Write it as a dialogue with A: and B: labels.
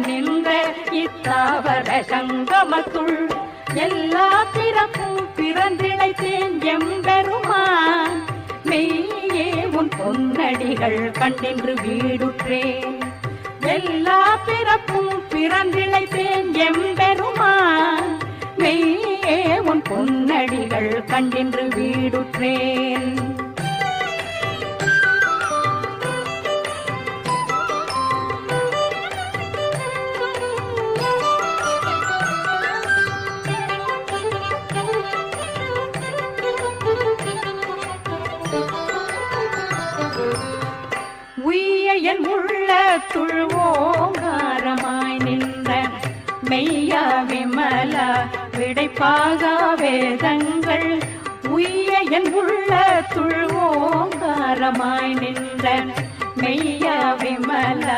A: நின்ற இத்தாவர சங்கமத்துள் எல்லா பிறப்பும் பிறந்திழைத்தேன் எம்பெருமான் மெய்யே உன் பொன்னடிகள் கண்டின்று வீடுற்றேன் எல்லா பிறப்பும் பிறந்திழைத்தேன் எம்பெருமான் மெய்யே உன் பொன்னடிகள் கண்டின்று வீடுற்றேன் உய்யன் உள்ளத்துள் ஓங்காரமாய் நின்ற மெய்யா விமல விடைப்பாக வேதங்கள் உய்யன் உள்ளத்துள் ஓங்காரமாய் நின்ற மெய்யா விமல